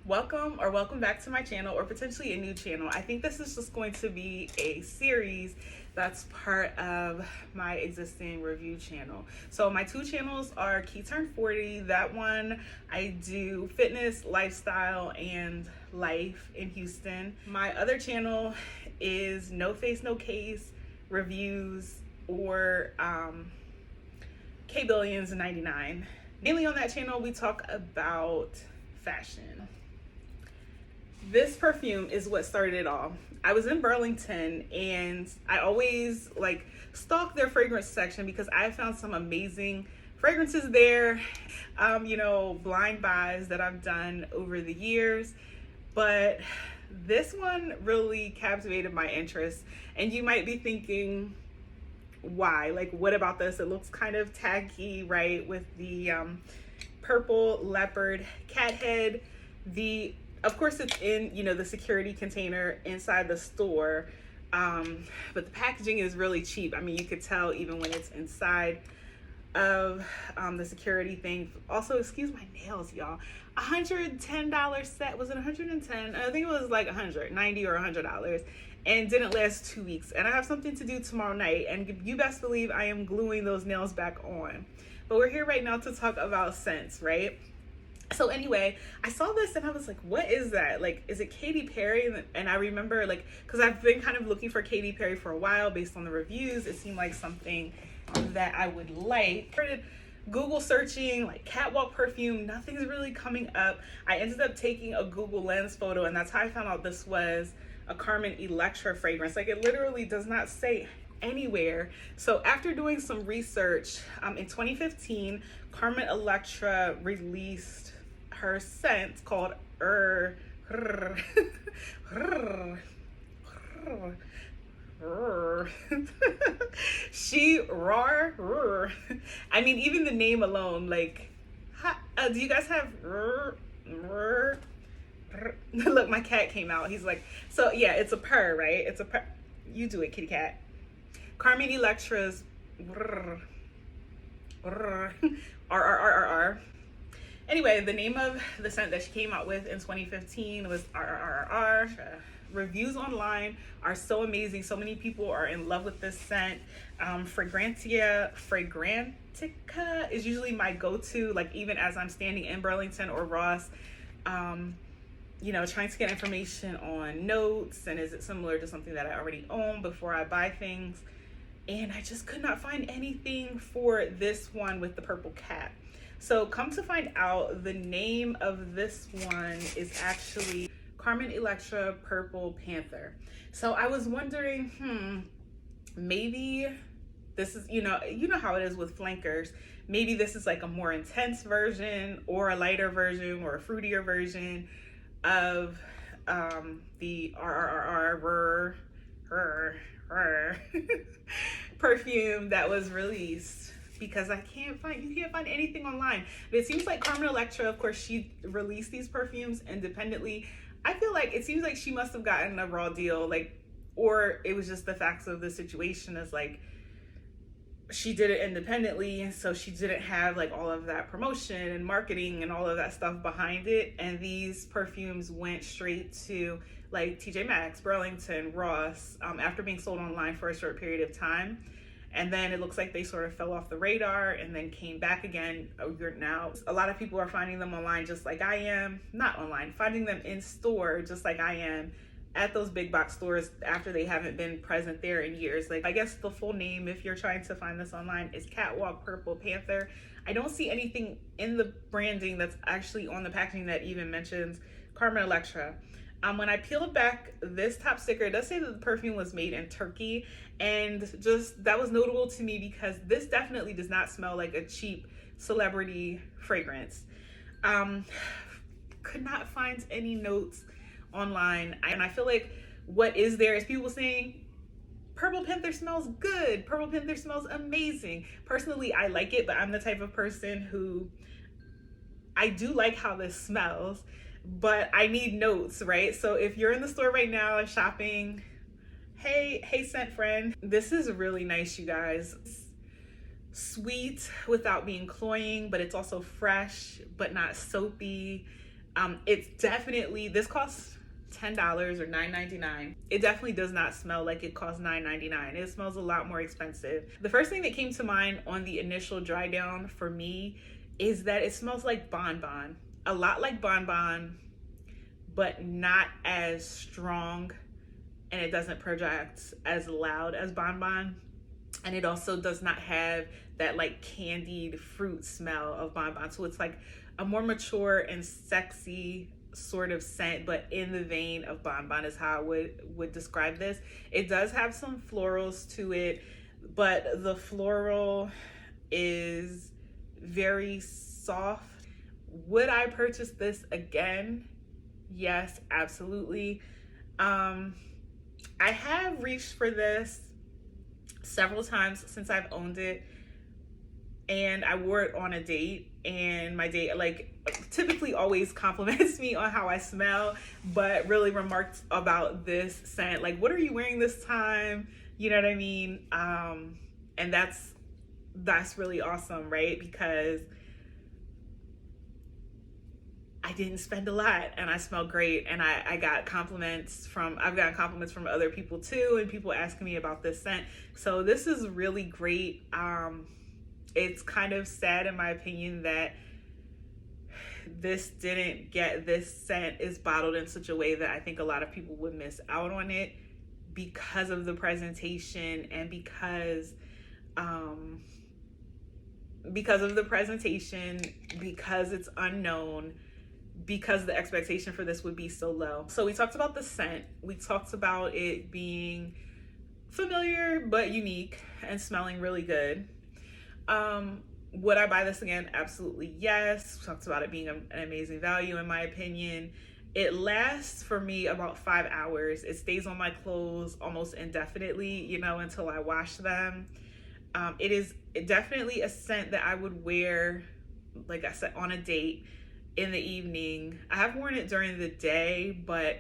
Welcome back to my channel, or potentially a new channel. I think this is just going to be a series that's part of my existing review channel. So my two channels are Key Turn 40. That one I do fitness, lifestyle, and life in Houston. My other channel is No Face, No Case reviews, or K Billions 99. Mainly on that channel we talk about fashion. This perfume is what started it all. I was in Burlington and I always stalk their fragrance section because I found some amazing fragrances there, blind buys that I've done over the years. But this one really captivated my interest. And you might be thinking, why? What about this? It looks kind of tacky, right? With the purple leopard cat head. Of course, it's in, the security container inside the store, but the packaging is really cheap. I mean, you could tell even when it's inside of the security thing. Also, excuse my nails, y'all. $110 set. Was it 110? I think it was like $190 or $100, and didn't last 2 weeks. And I have something to do tomorrow night, and you best believe I am gluing those nails back on. But we're here right now to talk about scents, right? So anyway, I saw this and I was like, what is that? Is it Katy Perry? And I remember because I've been kind of looking for Katy Perry for a while based on the reviews. It seemed like something that I would like. I started Google searching Catwalk Perfume. Nothing's really coming up. I ended up taking a Google Lens photo, and that's how I found out this was a Carmen Electra fragrance. It literally does not say anywhere. So after doing some research, in 2015, Carmen Electra released her scent called She roar. I mean, even the name alone, do you guys have look, my cat came out. He's like, so yeah, it's a purr, right? It's a purr. You do it, kitty cat. Carmen Electra's R. Anyway, the name of the scent that she came out with in 2015 was RRRR. Reviews online are so amazing. So many people are in love with this scent. Fragrantica is usually my go-to, even as I'm standing in Burlington or Ross, trying to get information on notes and is it similar to something that I already own before I buy things. And I just could not find anything for this one with the purple cat. So come to find out, the name of this one is actually Carmen Electra Purple Panther. So I was wondering, maybe this is, you know how it is with flankers. Maybe this is a more intense version or a lighter version or a fruitier version of the RRRR perfume that was released, because you can't find anything online. But it seems like Carmen Electra, of course, she released these perfumes independently. I feel it seems like she must have gotten a raw deal, or it was just the facts of the situation as she did it independently, and so she didn't have all of that promotion and marketing and all of that stuff behind it. And these perfumes went straight to TJ Maxx, Burlington, Ross, after being sold online for a short period of time. And then it looks like they sort of fell off the radar and then came back again a year now. A lot of people are finding them online just like I am. Not online, finding them in store just like I am at those big box stores after they haven't been present there in years. I guess the full name, if you're trying to find this online, is Catwalk Purple Panther. I don't see anything in the branding that's actually on the packaging that even mentions Carmen Electra. When I peeled back this top sticker, it does say that the perfume was made in Turkey, and just that was notable to me because this definitely does not smell like a cheap celebrity fragrance. Could not find any notes online, and I feel what is there is people saying Purple Panther smells good, Purple Panther smells amazing. Personally, I like it, but I'm the type of person who, I do like how this smells, but I need notes, right? So if you're in the store right now shopping, hey scent friend, this is really nice, you guys. Sweet without being cloying, but it's also fresh but not soapy. It's definitely, this costs $10 or $9.99. It definitely does not smell like it costs $9.99. It smells a lot more expensive. The first thing that came to mind on the initial dry down for me is that it smells like bonbon. A lot like bonbon, but not as strong, and it doesn't project as loud as bonbon. And it also does not have that like candied fruit smell of bonbon. So it's like a more mature and sexy sort of scent, but in the vein of bonbon is how I would describe this. It does have some florals to it, but the floral is very soft. Would I purchase this again? Yes, absolutely. I have reached for this several times since I've owned it, and I wore it on a date, and my date like typically always compliments me on how I smell, but really remarked about this scent, like, what are you wearing this time? You know what I mean? And that's really awesome, right? Because I didn't spend a lot and I smell great, and I've gotten compliments from other people too, and people asking me about this scent. So this is really great. It's kind of sad in my opinion that this scent is bottled in such a way that I think a lot of people would miss out on it because of the presentation, and because it's unknown, because the expectation for this would be so low. So we talked about the scent. We talked about it being familiar but unique and smelling really good. Would I buy this again? Absolutely yes. We talked about it being an amazing value in my opinion. It lasts for me about 5 hours. It stays on my clothes almost indefinitely, until I wash them. It is definitely a scent that I would wear, like I said, on a date in the evening. I have worn it during the day, but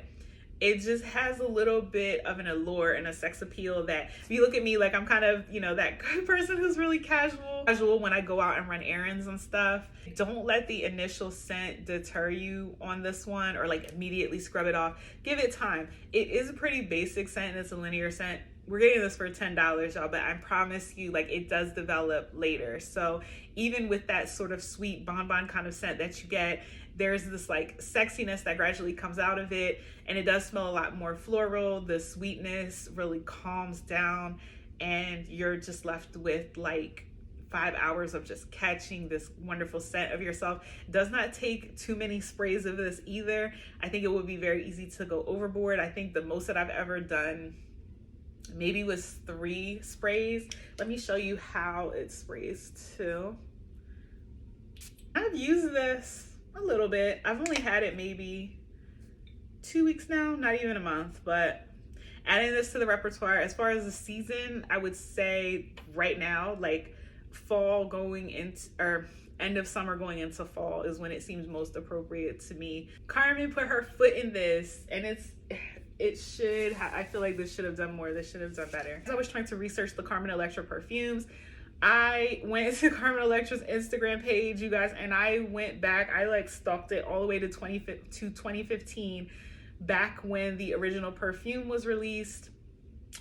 it just has a little bit of an allure and a sex appeal that, if you look at me, like I'm kind of, that person who's really casual when I go out and run errands and stuff. Don't let the initial scent deter you on this one, or like immediately scrub it off. Give it time. It is a pretty basic scent, and it's a linear scent. We're getting this for $10, y'all, but I promise you, like, it does develop later. So even with that sort of sweet bonbon kind of scent that you get, there's this like sexiness that gradually comes out of it, and it does smell a lot more floral. The sweetness really calms down, and you're just left with like 5 hours of just catching this wonderful scent of yourself. It does not take too many sprays of this either. I think it would be very easy to go overboard. I think the most that I've ever done maybe was 3 sprays. Let me show you how it sprays too. I've used this a little bit. I've only had it maybe 2 weeks now, not even a month, but adding this to the repertoire. As far as the season, I would say right now, like fall going into, or end of summer going into fall, is when it seems most appropriate to me. Carmen put her foot in this, and I feel like this should have done more. This should have done better. As I was trying to research the Carmen Electra perfumes, I went to Carmen Electra's Instagram page, you guys, and I went back. I like stalked it all the way to 2015, back when the original perfume was released,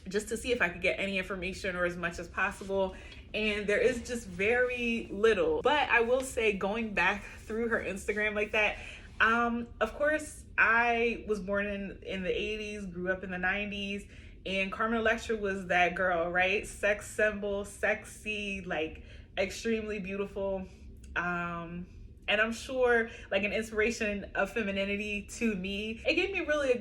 just to see if I could get any information or as much as possible. And there is just very little. But I will say, going back through her Instagram like that, of course, I was born in the 80s, grew up in the 90s, and Carmen Electra was that girl, right? Sex symbol, sexy, like extremely beautiful. And I'm sure like an inspiration of femininity to me. It gave me really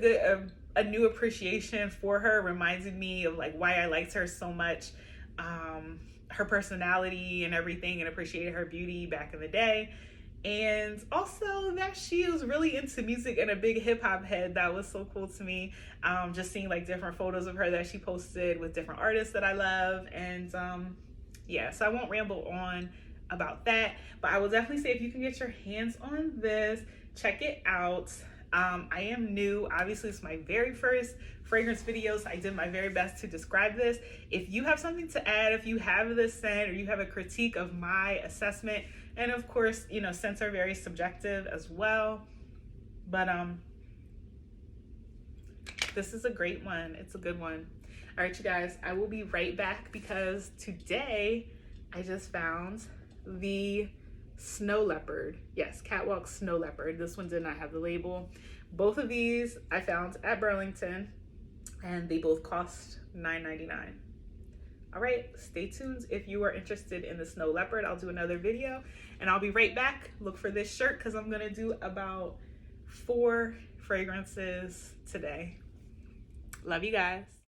a new appreciation for her, reminded me of like why I liked her so much, her personality and everything, and appreciated her beauty back in the day. And also that she was really into music and a big hip hop head. That was so cool to me. Just seeing like different photos of her that she posted with different artists that I love. And yeah, so I won't ramble on about that, but I will definitely say, if you can get your hands on this, check it out. I am new. Obviously, it's my very first fragrance video, so I did my very best to describe this. If you have something to add, if you have this scent, or you have a critique of my assessment, and of course, scents are very subjective as well, But this is a great one. It's a good one. All right, you guys, I will be right back because today I just found the Snow Leopard. Yes, Catwalk Snow Leopard. This one did not have the label. Both of these I found at Burlington and they both cost $9.99. All right, stay tuned if you are interested in the Snow Leopard. I'll do another video and I'll be right back. Look for this shirt because I'm gonna do about 4 fragrances today. Love you guys.